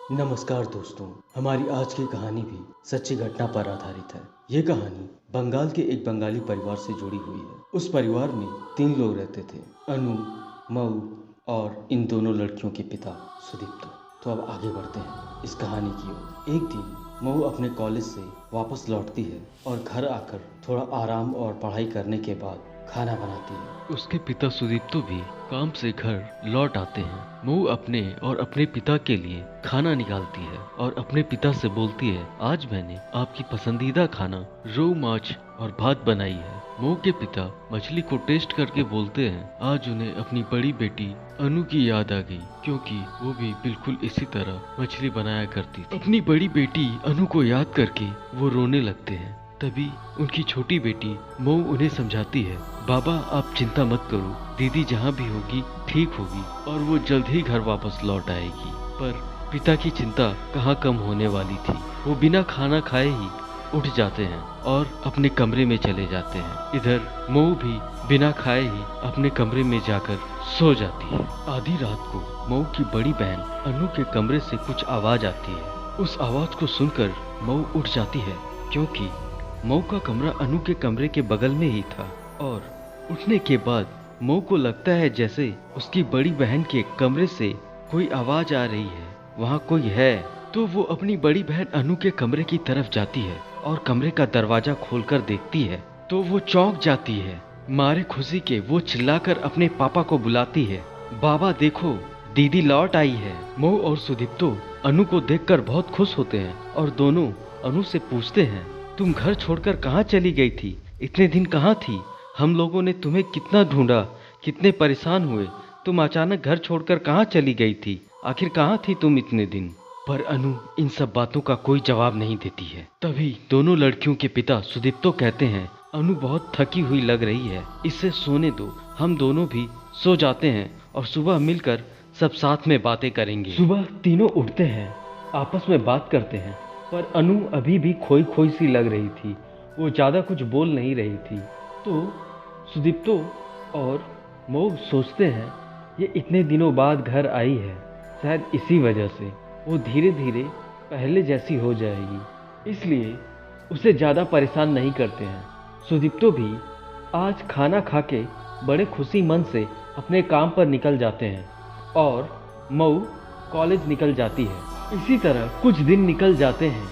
नमस्कार दोस्तों, हमारी आज की कहानी भी सच्ची घटना पर आधारित है। ये कहानी बंगाल के एक बंगाली परिवार से जुड़ी हुई है। उस परिवार में 3 लोग रहते थे, अनु, मऊ और इन दोनों लड़कियों के पिता सुदीप्तो। तो अब आगे बढ़ते हैं इस कहानी की ओर। एक दिन मऊ अपने कॉलेज से वापस लौटती है और घर आकर थोड़ा आराम और पढ़ाई करने के बाद खाना बनाती है। उसके पिता सुदीप्तो भी काम से घर लौट आते हैं। मऊ अपने और अपने पिता के लिए खाना निकालती है और अपने पिता से बोलती है, आज मैंने आपकी पसंदीदा खाना रोहू माछ और भात बनाई है। मऊ के पिता मछली को टेस्ट करके बोलते हैं, आज उन्हें अपनी बड़ी बेटी अनु की याद आ गई, क्योंकि वो भी बिल्कुल इसी तरह मछली बनाया करती थी। अपनी बड़ी बेटी अनु को याद करके वो रोने लगते हैं। तभी उनकी छोटी बेटी मऊ उन्हें समझाती है, बाबा आप चिंता मत करो, दीदी जहाँ भी होगी ठीक होगी और वो जल्द ही घर वापस लौट आएगी। पर पिता की चिंता कहाँ कम होने वाली थी। वो बिना खाना खाए ही उठ जाते हैं और अपने कमरे में चले जाते हैं। इधर मऊ भी बिना खाए ही अपने कमरे में जाकर सो जाती है। आधी रात को मऊ की बड़ी बहन अनु के कमरे से कुछ आवाज आती है। उस आवाज को सुनकर मऊ उठ जाती है, क्योंकि मऊ का कमरा अनु के कमरे के बगल में ही था। और उठने के बाद मऊ को लगता है जैसे उसकी बड़ी बहन के कमरे से कोई आवाज आ रही है, वहाँ कोई है। तो वो अपनी बड़ी बहन अनु के कमरे की तरफ जाती है और कमरे का दरवाजा खोलकर देखती है तो वो चौंक जाती है। मारे खुशी के वो चिल्लाकर अपने पापा को बुलाती है, बाबा देखो दीदी लौट आई है। मऊ और सुदीप्तो अनु को देखकर बहुत खुश होते हैं और दोनों अनु से पूछते हैं, तुम घर छोड़कर कहाँ चली गई थी? इतने दिन कहाँ थी? हम लोगों ने तुम्हें कितना ढूंढा, कितने परेशान हुए। तुम अचानक घर छोड़कर कहाँ चली गई थी? आखिर कहाँ थी तुम इतने दिन? पर अनु इन सब बातों का कोई जवाब नहीं देती है। तभी दोनों लड़कियों के पिता सुदीप्तो कहते हैं, अनु बहुत थकी हुई लग रही है, इसे सोने दो। हम दोनों भी सो जाते हैं और सुबह मिलकर सब साथ में बातें करेंगे। सुबह तीनों उठते हैं, आपस में बात करते हैं, पर अनु अभी भी खोई खोई सी लग रही थी। वो ज़्यादा कुछ बोल नहीं रही थी। तो सुदीप्तो और मऊ सोचते हैं, ये इतने दिनों बाद घर आई है, शायद इसी वजह से वो धीरे धीरे पहले जैसी हो जाएगी, इसलिए उसे ज़्यादा परेशान नहीं करते हैं। सुदीप्तो भी आज खाना खा के बड़े खुशी मन से अपने काम पर निकल जाते हैं और मऊ कॉलेज निकल जाती है। इसी तरह कुछ दिन निकल जाते हैं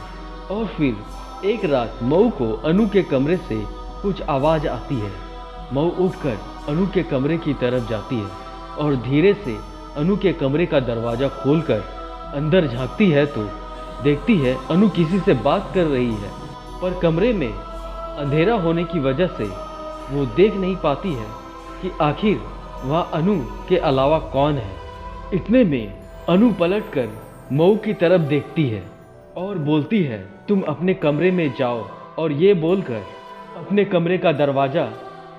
और फिर एक रात मऊ को अनु के कमरे से कुछ आवाज़ आती है। मऊ उठकर अनु के कमरे की तरफ जाती है और धीरे से अनु के कमरे का दरवाज़ा खोलकर अंदर झांकती है तो देखती है अनु किसी से बात कर रही है, पर कमरे में अंधेरा होने की वजह से वो देख नहीं पाती है कि आखिर वहाँ अनु के अलावा कौन है। इतने में अनु पलटकर मऊ की तरफ देखती है और बोलती है, तुम अपने कमरे में जाओ, और ये बोलकर अपने कमरे का दरवाजा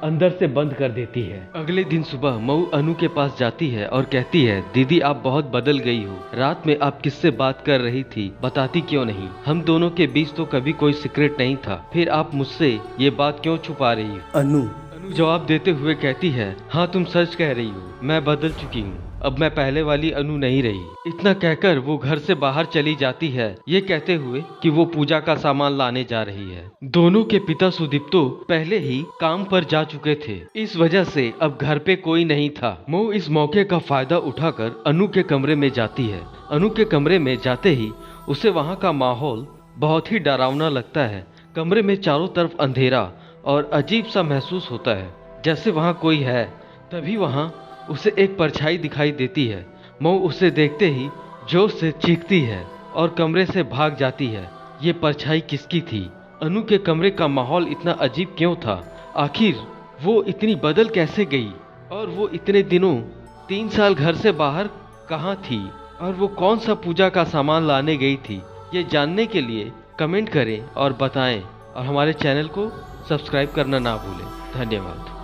अंदर से बंद कर देती है। अगले दिन सुबह मऊ अनु के पास जाती है और कहती है, दीदी आप बहुत बदल गई हो। रात में आप किससे बात कर रही थी, बताती क्यों नहीं? हम दोनों के बीच तो कभी कोई सीक्रेट नहीं था, फिर आप मुझसे ये बात क्यों छुपा रही हो? अनु जवाब देते हुए कहती है, हाँ तुम सच कह रही हो, मैं बदल चुकी हूँ, अब मैं पहले वाली अनु नहीं रही। इतना कहकर वो घर से बाहर चली जाती है, ये कहते हुए कि वो पूजा का सामान लाने जा रही है। दोनों के पिता सुदीप्तो पहले ही काम पर जा चुके थे, इस वजह से अब घर पे कोई नहीं था। मऊ इस मौके का फायदा उठाकर अनु के कमरे में जाती है। अनु के कमरे में जाते ही उसे वहाँ का माहौल बहुत ही डरावना लगता है। कमरे में चारों तरफ अंधेरा और अजीब सा महसूस होता है, जैसे वहाँ कोई है। तभी वहाँ उसे एक परछाई दिखाई देती है। मऊ उसे देखते ही जोर से चीखती है और कमरे से भाग जाती है। ये परछाई किसकी थी? अनु के कमरे का माहौल इतना अजीब क्यों था? आखिर वो इतनी बदल कैसे गई? और वो इतने दिनों 3 साल घर से बाहर कहाँ थी? और वो कौन सा पूजा का सामान लाने गई थी? ये जानने के लिए कमेंट करें और बताएं, और हमारे चैनल को सब्सक्राइब करना ना भूलें। धन्यवाद।